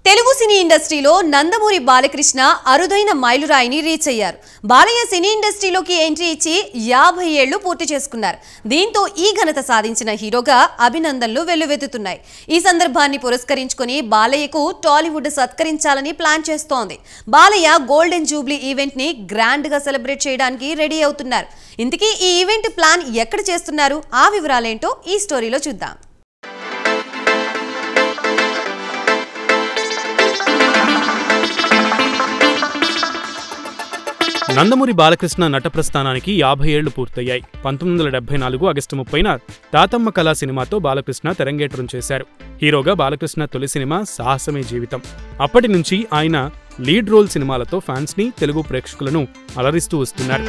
తెలుగు సినీ ఇండస్ట్రీలో నందమూరి బాలకృష్ణ అరుదైన మైలురాయిని రీచ్ అయ్యారు. బాలయ్య సినీ ఇండస్ట్రీలోకి ఎంట్రీ ఇచ్చి 50 ఏళ్లు పూర్తి చేసుకున్నారు. దీంతో ఈ ఘనత సాధించిన హీరోగా అభినందనలు వెల్లువెత్తుతున్నాయి. ఈ సందర్భాన్ని పురస్కరించుకొని బాలయ్యకు టాలీవుడ్ సత్కరించాలని ప్లాన్ చేస్తోంది. బాలయ్య గోల్డెన్ జూబ్లీ ఈవెంట్ ని గ్రాండ్ గా సెలబ్రేట్ చేయడానికి రెడీ అవుతున్నారు. ఇంతకీ ఈ ఈవెంట్ ప్లాన్ ఎక్కడ చేస్తున్నారు, ఆ వివరాలేంటో ఈ స్టోరీలో చూద్దాం. నందమూరి బాలకృష్ణ నట ప్రస్థానానికి 50 ఏళ్లు పూర్తయ్యాయి. 1974 ఆగస్టు 30న తాతమ్మ కళ సినిమాతో బాలకృష్ణ తెరంగేట్రం చేశారు. హీరోగా బాలకృష్ణ తొలి సినిమా సాహసమే జీవితం. అప్పటి నుంచి ఆయన లీడ్ రోల్ సినిమాలతో ఫ్యాన్స్ ని, తెలుగు ప్రేక్షకులను అలరిస్తూ వస్తున్నారు.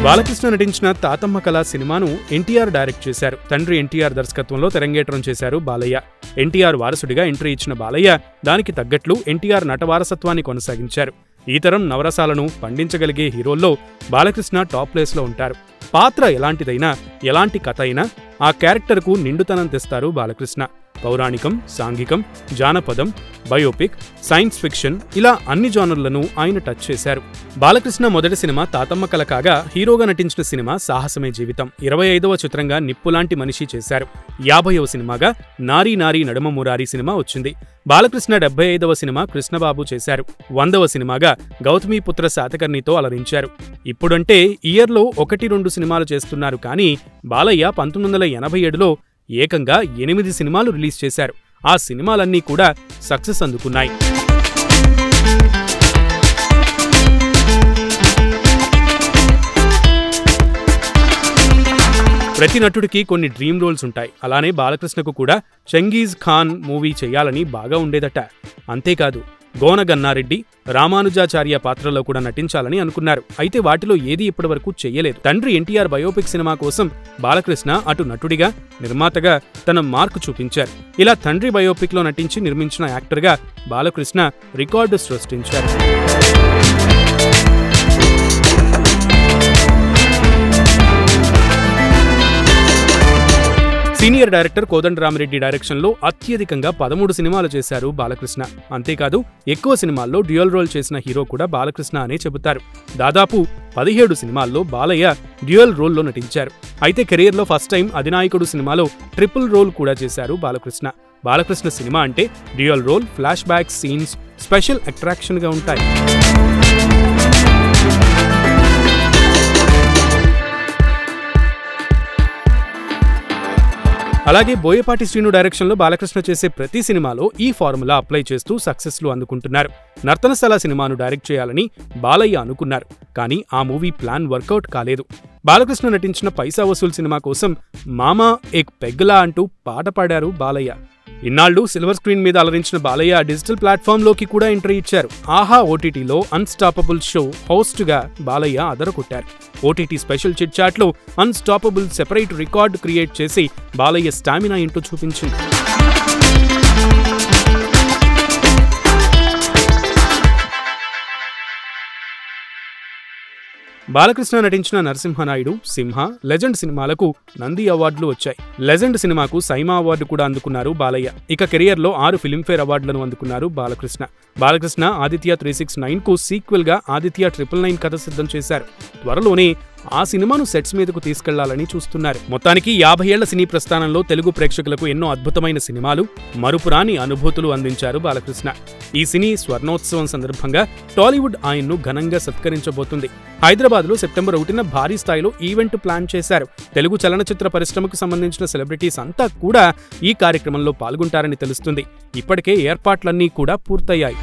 బాలకృష్ణ నటించిన తాతమ్మ కళ సినిమాను ఎన్టీఆర్ డైరెక్ట్ చేశారు. తండ్రి ఎన్టీఆర్ దర్శకత్వంలో తెరంగేట్రం చేశారు బాలయ్య. ఎన్టీఆర్ వారసుడిగా ఎంట్రీ ఇచ్చిన బాలయ్య దానికి తగ్గట్లు ఎన్టీఆర్ నట వారసత్వాన్ని కొనసాగించారు. ఈ తరం నవరసాలను పండించగలిగే హీరోల్లో బాలకృష్ణ టాప్ ప్లేస్లో ఉంటారు. పాత్ర ఎలాంటిదైనా, ఎలాంటి కథ అయినా ఆ క్యారెక్టర్కు నిండుతనం తెస్తారు బాలకృష్ణ. పౌరాణికం, సాంఘికం, జానపదం, బయోపిక్, సైన్స్ ఫిక్షన్ ఇలా అన్ని జానర్లను ఆయన టచ్ చేశారు. బాలకృష్ణ మొదటి సినిమా తాతమ్మ కళ కాగా, హీరోగా నటించిన సినిమా సాహసమే జీవితం. 25వ చిత్రంగా నిప్పులాంటి మనిషి చేశారు. 50వ సినిమాగా నారీ నారీ నడుమ మురారి సినిమా వచ్చింది. బాలకృష్ణ 75వ సినిమా కృష్ణబాబు చేశారు. 100వ సినిమాగా గౌతమీపుత్ర శాతకర్ణితో అలరించారు. ఇప్పుడంటే ఇయర్లో 1-2 సినిమాలు చేస్తున్నారు. కానీ బాలయ్య 1987లో ఏకంగా 8 సినిమాలు రిలీజ్ చేశారు. ఆ సినిమాలన్నీ కూడా సక్సెస్ అందుకున్నాయి. ప్రతి నటుడికి కొన్ని డ్రీమ్ రోల్స్ ఉంటాయి. అలానే బాలకృష్ణకు కూడా చెంగీజ్ ఖాన్ మూవీ చేయాలని బాగా ఉండేదట. అంతేకాదు, గోన గన్నారెడ్డి, రామానుజాచార్య పాత్రలో కూడా నటించాలని అనుకున్నారు. అయితే వాటిలో ఏదీ ఇప్పటివరకు చెయ్యలేదు. తండ్రి ఎన్టీఆర్ బయోపిక్ సినిమా కోసం బాలకృష్ణ అటు నటుడిగా, నిర్మాతగా తన మార్కు చూపించారు. ఇలా తండ్రి బయోపిక్ లో నటించి నిర్మించిన యాక్టర్గా బాలకృష్ణ రికార్డు సృష్టించారు. సీనియర్ డైరెక్టర్ కోదండరామిరెడ్డి డైరెక్షన్లో అత్యధికంగా 13 సినిమాలు చేశారు బాలకృష్ణ. అంతేకాదు, ఎక్కువ సినిమాల్లో డ్యూయల్ రోల్ చేసిన హీరో కూడా బాలకృష్ణ అనే చెబుతారు. దాదాపు 17 సినిమాల్లో బాలయ్య డ్యూయల్ రోల్లో నటించారు. అయితే కెరీర్లో ఫస్ట్ టైం అధినాయకుడు సినిమాలో ట్రిపుల్ రోల్ కూడా చేశారు బాలకృష్ణ. బాలకృష్ణ సినిమా అంటే dual role, flash back scenes special అట్రాక్షన్గా ఉంటాయి. అలాగే బోయపాటి శ్రీను డైరెక్షన్లో బాలకృష్ణ చేసే ప్రతి సినిమాలో ఈ ఫార్ములా అప్లై చేస్తూ సక్సెస్లు అందుకుంటున్నారు. నర్తనశాల సినిమాను డైరెక్ట్ చేయాలని బాలయ్య అనుకున్నారు. కానీ ఆ మూవీ ప్లాన్ వర్కౌట్ కాలేదు. బాలకృష్ణ నటించిన పైసా వసూల్ సినిమా కోసం మామా ఏక్ పెగ్గలా అంటూ పాట పాడారు బాలయ్య. ఇన్నాళ్లు సిల్వర్ స్క్రీన్ మీద అలరించిన బాలయ్య డిజిటల్ ప్లాట్ఫామ్లోకి కూడా ఎంట్రీ ఇచ్చారు. ఆహా ఓటీటీలో అన్స్టాపబుల్ షో హోస్ట్గా బాలయ్య అదరకొట్టారు. ఓటీటీ స్పెషల్ చిట్ చాట్లో అన్స్టాపబుల్ సెపరేట్ రికార్డ్ క్రియేట్ చేసి బాలయ్య స్టామినా ఏంటో చూపించింది. బాలకృష్ణ నటించిన నరసింహనాయుడు, సింహ, లెజెండ్ సినిమాలకు నంది అవార్డులు వచ్చాయి. లెజెండ్ సినిమాకు సైమా అవార్డు కూడా అందుకున్నారు బాలయ్య. ఇక కెరియర్లో 6 ఫిల్మ్ఫేర్ అవార్డులను అందుకున్నారు బాలకృష్ణ. బాలకృష్ణ ఆదిత్య 369కు సీక్వెల్ గా ఆదిత్య 999 కథ సిద్ధం చేశారు. త్వరలోనే ఆ సినిమాను సెట్స్ మీదకు తీసుకెళ్లాలని చూస్తున్నారు. మొత్తానికి 50 ఏళ్ల సినీ ప్రస్థానంలో తెలుగు ప్రేక్షకులకు ఎన్నో అద్భుతమైన సినిమాలు, మరుపురాని అనుభూతులు అందించారు బాలకృష్ణ. ఈ సినీ స్వర్ణోత్సవం సందర్భంగా టాలీవుడ్ ఆయన్ను ఘనంగా సత్కరించబోతుంది. హైదరాబాద్లో సెప్టెంబర్ 1న భారీ స్థాయిలో ఈవెంట్ ప్లాన్ చేశారు. తెలుగు చలనచిత్ర పరిశ్రమకు సంబంధించిన సెలబ్రిటీస్ అంతా కూడా ఈ కార్యక్రమంలో పాల్గొంటారని తెలుస్తుంది. ఇప్పటికే ఏర్పాట్లన్నీ కూడా పూర్తయ్యాయి.